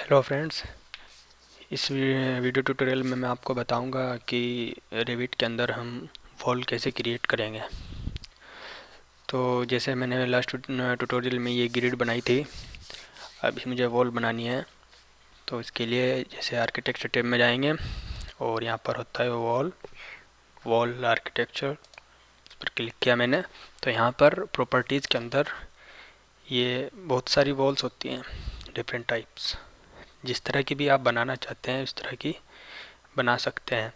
Hello friends. इस video tutorial में मैं आपको बताऊंगा कि रेविट के अंदर हम वॉल कैसे क्रिएट करेंगे। तो जैसे मैंने लास्ट ट्यूटोरियल में ये ग्रिड बनाई थी, अब मुझे वॉल बनानी है। तो इसके लिए जैसे आर्किटेक्चर टैब में जाएंगे और यहाँ पर होता है वॉल वॉल आर्किटेक्चर, इस पर क्लिक किया मैंने। तो यहाँ पर प्रॉपर्टीज़ के अंदर ये बहुत सारी वॉल्स होती हैं, डिफरेंट टाइप्स। जिस तरह की भी आप बनाना चाहते हैं उस तरह की बना सकते हैं,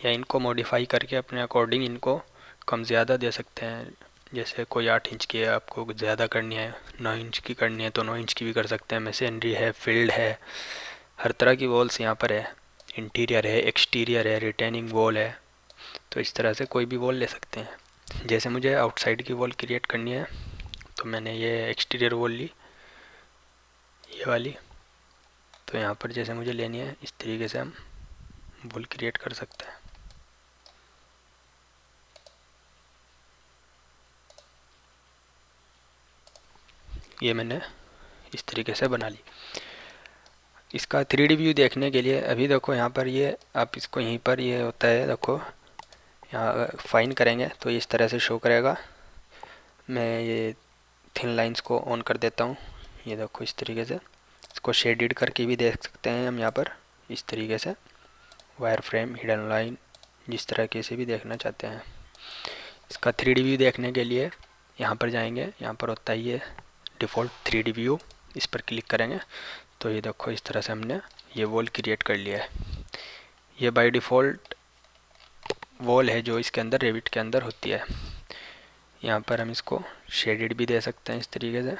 या इनको मॉडिफाई करके अपने अकॉर्डिंग इनको कम ज़्यादा दे सकते हैं। जैसे कोई 8 इंच की है, आपको ज़्यादा करनी है, 9 इंच की करनी है तो 9 इंच की भी कर सकते हैं। मैसेनरी है, फील्ड है, हर तरह की वॉल्स यहाँ पर है। इंटीरियर है, एक्सटीरियर है, रिटेनिंग वॉल है। तो इस तरह से कोई भी वॉल ले सकते हैं। जैसे मुझे आउटसाइड की वॉल क्रिएट करनी है तो मैंने ये एक्सटीरियर वॉल ली, ये वाली। तो यहाँ पर जैसे मुझे लेनी है इस तरीके से हम वॉल क्रिएट कर सकते हैं। ये मैंने इस तरीके से बना ली। इसका 3D व्यू देखने के लिए अभी देखो यहाँ पर, ये आप इसको यहीं पर ये होता है, देखो यहाँ फाइन करेंगे तो इस तरह से शो करेगा। मैं ये थिन लाइंस को ऑन कर देता हूँ। ये देखो इस तरीके से इसको शेडिड करके भी देख सकते हैं हम यहाँ पर, इस तरीके से वायर फ्रेम, हिडन लाइन, जिस तरह के से भी देखना चाहते हैं। इसका 3D व्यू देखने के लिए यहाँ पर जाएंगे, यहाँ पर होता है ये डिफ़ॉल्ट 3D व्यू, इस पर क्लिक करेंगे तो ये देखो इस तरह से हमने ये वॉल क्रिएट कर लिया है। ये बाय डिफ़ॉल्ट वॉल है जो इसके अंदर रेविट के अंदर होती है। यहाँ पर हम इसको शेडेड भी दे सकते हैं इस तरीके से,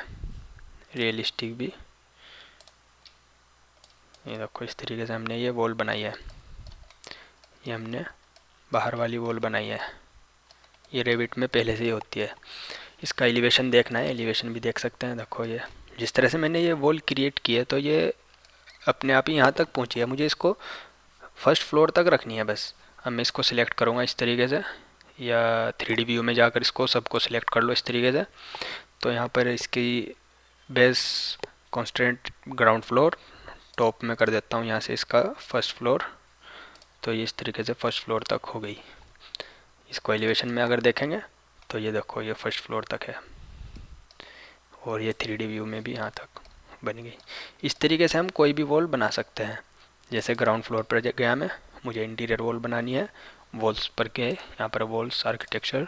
रियलिस्टिक भी। ये देखो इस तरीके से हमने ये वॉल बनाई है। ये हमने बाहर वाली वॉल बनाई है, ये रेविट में पहले से ही होती है। इसका एलिवेशन देखना है, एलिवेशन भी देख सकते हैं। देखो ये जिस तरह से मैंने ये वॉल क्रिएट की है तो ये अपने आप ही यहाँ तक पहुँची है। मुझे इसको फर्स्ट फ्लोर तक रखनी है बस। अब मैं इसको सिलेक्ट करूँगा इस तरीके से, या 3D व्यू में जाकर इसको सबको सिलेक्ट कर लो इस तरीके से। तो यहाँ पर इसकी base constant ground floor top में कर देता हूँ, यहाँ से इसका फर्स्ट फ्लोर। तो ये इस तरीके से फर्स्ट फ्लोर तक हो गई। इसको एलिवेशन में अगर देखेंगे तो ये देखो ये फर्स्ट फ्लोर तक है, और ये 3D व्यू में भी यहाँ तक बन गई। इस तरीके से हम कोई भी वॉल बना सकते हैं। जैसे ग्राउंड फ्लोर पर गया मैं, मुझे इंटीरियर वॉल बनानी है, वॉल्स पर गए, यहाँ पर वॉल्स आर्किटेक्चर,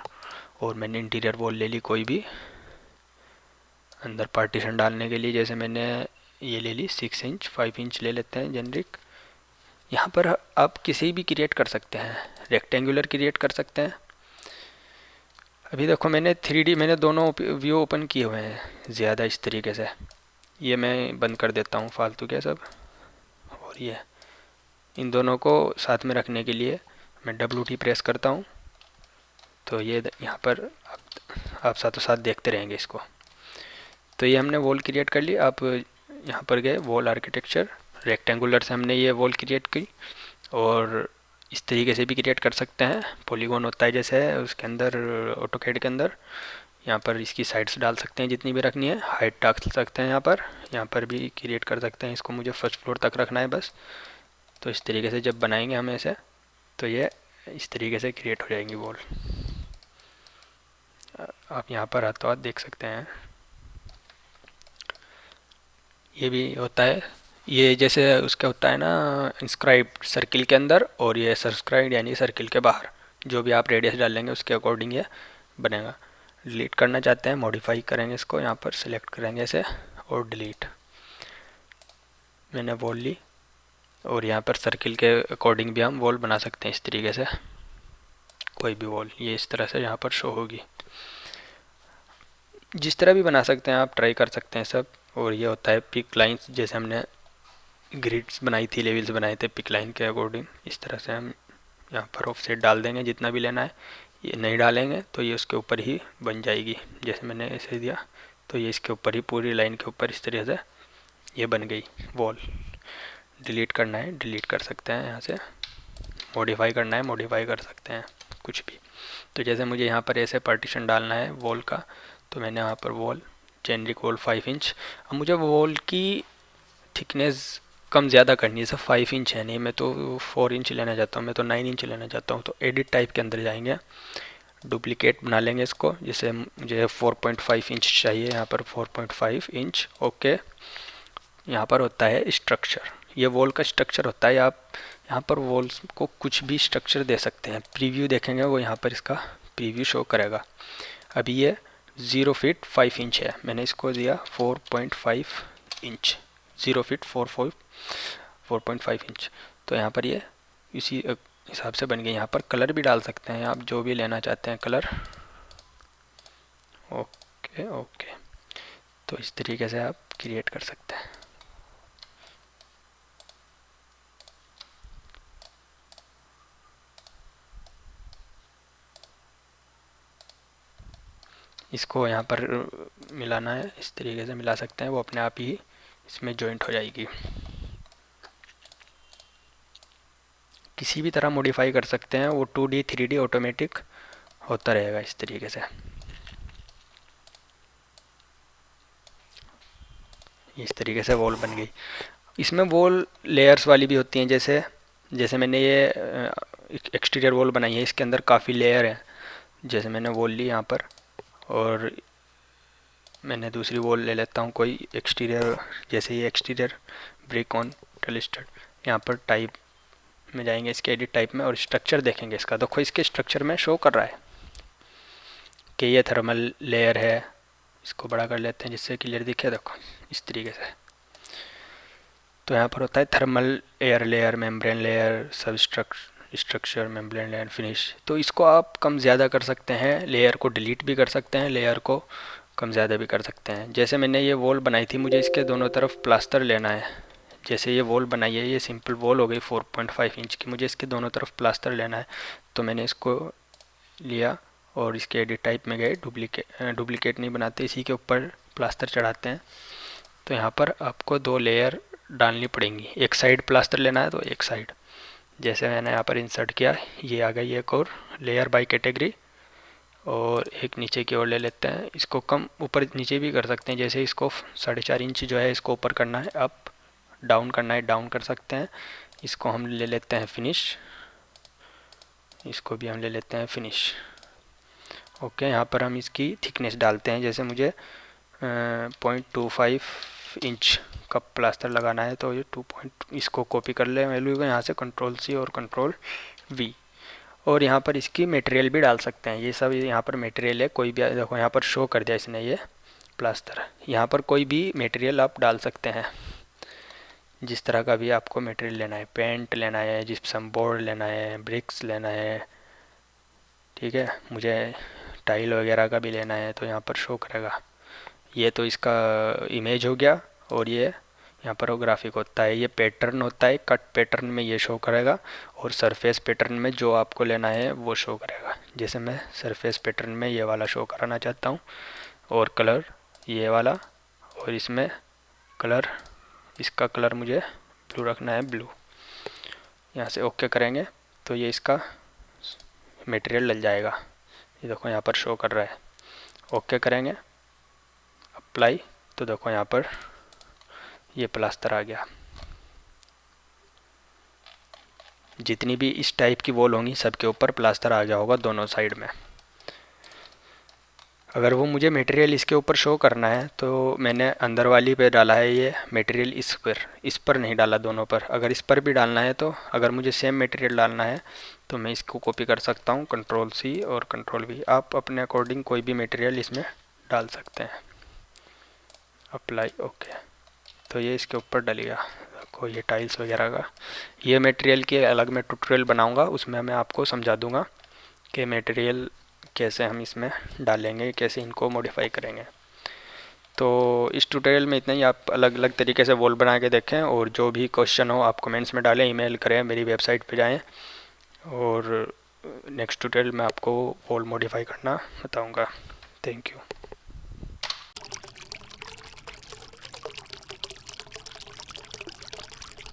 और मैंने इंटीरियर वॉल ले ली कोई भी अंदर पार्टीशन डालने के लिए। जैसे मैंने ये ले ली 6 इंच, 5 इंच ले लेते हैं जेनरिक। यहाँ पर आप किसी भी क्रिएट कर सकते हैं, रेक्टेंगुलर क्रिएट कर सकते हैं। अभी देखो मैंने 3D, मैंने दोनों व्यू ओपन किए हुए हैं ज़्यादा इस तरीके से। ये मैं बंद कर देता हूँ फालतू के सब। और ये इन दोनों को साथ में रखने के लिए मैं WT प्रेस करता हूँ, तो ये यहाँ पर आप साथों साथ देखते रहेंगे इसको। तो ये हमने वॉल क्रिएट कर ली। आप यहाँ पर गए वॉल आर्किटेक्चर, रेक्टेंगुलर से हमने ये वॉल क्रिएट की। और इस तरीके से भी क्रिएट कर सकते हैं, पॉलीगॉन होता है जैसे उसके अंदर, ऑटोकैड के अंदर। यहाँ पर इसकी साइड्स डाल सकते हैं जितनी भी रखनी है, हाइट डाल सकते हैं। यहाँ पर भी क्रिएट कर सकते हैं। इसको मुझे फर्स्ट फ्लोर तक रखना है बस। तो इस तरीके से जब बनाएंगे हम ऐसे, तो ये इस तरीके से क्रिएट हो जाएंगी वॉल। आप यहाँ पर हाथों हाथ देख सकते हैं, ये भी होता है। ये जैसे उसका होता है ना इंस्क्राइब सर्किल के अंदर, और ये सब्सक्राइब यानी सर्किल के बाहर। जो भी आप रेडियस डालेंगे उसके अकॉर्डिंग ये बनेगा। डिलीट करना चाहते हैं, मॉडिफाई करेंगे इसको, यहाँ पर सिलेक्ट करेंगे ऐसे और डिलीट। मैंने वॉल ली, और यहाँ पर सर्किल के अकॉर्डिंग भी हम वॉल बना सकते हैं इस तरीके से। कोई भी वॉल ये इस तरह से यहाँ पर शो होगी। जिस तरह भी बना सकते हैं आप, ट्राई कर सकते हैं सब। और ये होता है पिक लाइन्स, जैसे हमने ग्रिड्स बनाई थी, लेवल्स बनाए थे पिक लाइन के अकॉर्डिंग। इस तरह से हम यहाँ पर ऑफसेट डाल देंगे जितना भी लेना है। ये नहीं डालेंगे तो ये उसके ऊपर ही बन जाएगी। जैसे मैंने ऐसे दिया तो ये इसके ऊपर ही, पूरी लाइन के ऊपर इस तरीके से ये बन गई वॉल। डिलीट करना है डिलीट कर सकते हैं, यहाँ से मॉडिफाई करना है मॉडिफाई कर सकते हैं, कुछ भी। तो जैसे मुझे यहाँ पर ऐसे पार्टीशन डालना है वॉल का, तो मैंने यहाँ पर वॉल जेनरिक वॉल 5 इंच। अब मुझे वॉल की थिकनेस कम ज़्यादा करनी है। जैसे 5 इंच है, नहीं मैं तो 4 इंच लेना चाहता हूँ, मैं तो 9 इंच लेना चाहता हूँ। तो एडिट टाइप के अंदर जाएंगे, डुप्लीकेट बना लेंगे इसको। जैसे मुझे 4.5 इंच चाहिए, यहाँ पर 4.5 इंच। ओके, यहाँ पर होता है स्ट्रक्चर, ये वॉल का स्ट्रक्चर होता है। आप यहाँ पर वॉल्स को कुछ भी स्ट्रक्चर दे सकते हैं। प्रीव्यू देखेंगे वो यहाँ पर इसका प्रीव्यू शो करेगा। अभी ये 0 फीट 5 इंच है, मैंने इसको दिया 4.5 इंच। 0 feet 4.5 inch. तो यहाँ पर ये इसी हिसाब से बन गई। यहाँ पर कलर भी डाल सकते हैं आप, जो भी लेना चाहते हैं कलर। ओके ओके, तो इस तरीके से आप क्रिएट कर सकते हैं। इसको यहाँ पर मिलाना है, इस तरीके से मिला सकते हैं, वो अपने आप ही इसमें जॉइंट हो जाएगी। किसी भी तरह मॉडिफाई कर सकते हैं, वो 2D 3D ऑटोमेटिक होता रहेगा इस तरीके से। इस तरीके से वॉल बन गई। इसमें वॉल लेयर्स वाली भी होती हैं, जैसे जैसे मैंने ये एक्सटीरियर वॉल बनाई है, इसके अंदर काफ़ी लेयर है। जैसे मैंने वॉल ली यहाँ पर, और मैंने दूसरी वॉल ले लेता हूँ कोई एक्सटीरियर, जैसे ये एक्सटीरियर ब्रिक ऑन टलिस्टेड। यहाँ पर टाइप में जाएंगे, इसके एडिट टाइप में, और स्ट्रक्चर देखेंगे इसका। देखो इसके स्ट्रक्चर में शो कर रहा है कि ये थर्मल लेयर है। इसको बड़ा कर लेते हैं जिससे क्लियर दिखे। देखो इस तरीके से। तो यहाँ पर होता है thermal air layer, membrane layer, सब स्ट्रक्चर, मेम्ब्रेन लेयर, फिनिश। तो इसको आप कम ज़्यादा कर सकते हैं, लेयर को डिलीट भी कर सकते हैं, लेयर को कम ज़्यादा भी कर सकते हैं। जैसे मैंने ये वॉल बनाई थी, मुझे इसके दोनों तरफ प्लास्टर लेना है। जैसे ये वॉल बनाई है, ये सिंपल वॉल हो गई 4.5 इंच की, मुझे इसके दोनों तरफ प्लास्टर लेना है। तो मैंने इसको लिया और इसके एडिट टाइप में गए। डुप्लीकेट नहीं बनाते, इसी के ऊपर प्लास्टर चढ़ाते हैं। तो यहाँ पर आपको 2 लेयर डालनी पड़ेंगी। एक साइड प्लास्टर लेना है तो एक साइड। जैसे मैंने यहाँ पर इंसर्ट किया, ये आ गई एक और लेयर बाय कैटेगरी। और एक नीचे की ओर ले लेते हैं, इसको कम ऊपर नीचे भी कर सकते हैं। जैसे इसको 4.5 इंच जो है इसको ऊपर करना है, अप डाउन करना है, डाउन कर सकते हैं। इसको हम ले लेते हैं फिनिश, इसको भी हम ले लेते हैं फिनिश। ओके, यहाँ पर हम इसकी थिकनेस डालते हैं। जैसे मुझे 0.25 इंच का प्लास्टर लगाना है, तो ये 2 इसको कॉपी कर ले वैल्यू को, यहाँ से Ctrl+C और Ctrl+V। और यहाँ पर इसकी मटेरियल भी डाल सकते हैं। ये सब यहाँ पर मटेरियल है, कोई भी। देखो यहाँ पर शो कर दिया इसने ये प्लास्टर। यहाँ पर कोई भी मटेरियल आप डाल सकते हैं, जिस तरह का भी आपको मटेरियल लेना है। पेंट लेना है, जिप्सम बोर्ड लेना है, ब्रिक्स लेना है, ठीक है। मुझे टाइल वगैरह का भी लेना है, तो यहाँ पर शो करेगा। ये तो इसका इमेज हो गया, और ये यहाँ पर वो ग्राफिक होता है। ये पैटर्न होता है, कट पैटर्न में ये शो करेगा, और सरफेस पैटर्न में जो आपको लेना है वो शो करेगा। जैसे मैं सरफेस पैटर्न में ये वाला शो कराना चाहता हूँ, और कलर ये वाला, और इसमें कलर, इसका कलर मुझे ब्लू रखना है, ब्लू। यहाँ से ओके करेंगे तो ये इसका मटेरियल डल जाएगा। ये देखो यहाँ पर शो कर रहा है। ओके करेंगे, अप्लाई, तो देखो यहाँ पर ये प्लास्टर आ गया। जितनी भी इस टाइप की वॉल होंगी सबके ऊपर प्लास्टर आ गया होगा दोनों साइड में। अगर वो मुझे मटेरियल इसके ऊपर शो करना है, तो मैंने अंदर वाली पे डाला है ये मटेरियल, इस पर नहीं डाला दोनों पर। अगर इस पर भी डालना है, तो अगर मुझे सेम मटेरियल डालना है तो मैं इसको कॉपी कर सकता हूँ, Ctrl+C और Ctrl+V। आप अपने अकॉर्डिंग कोई भी मटेरियल इसमें डाल सकते हैं। अप्लाई, ओके, तो ये इसके ऊपर डलेगा। देखो ये टाइल्स वगैरह का, ये मटेरियल के अलग मैं ट्यूटोरियल बनाऊंगा, उसमें मैं आपको समझा दूंगा कि मटेरियल कैसे हम इसमें डालेंगे, कैसे इनको मॉडिफाई करेंगे। तो इस ट्यूटोरियल में इतना ही। आप अलग अलग तरीके से वॉल बना के देखें, और जो भी क्वेश्चन हो आप कमेंट्स में डालें, ईमेल करें, मेरी वेबसाइट पे जाएं, और नेक्स्ट ट्यूटोरियल में आपको वॉल मॉडिफाई करना बताऊंगा। Thank you.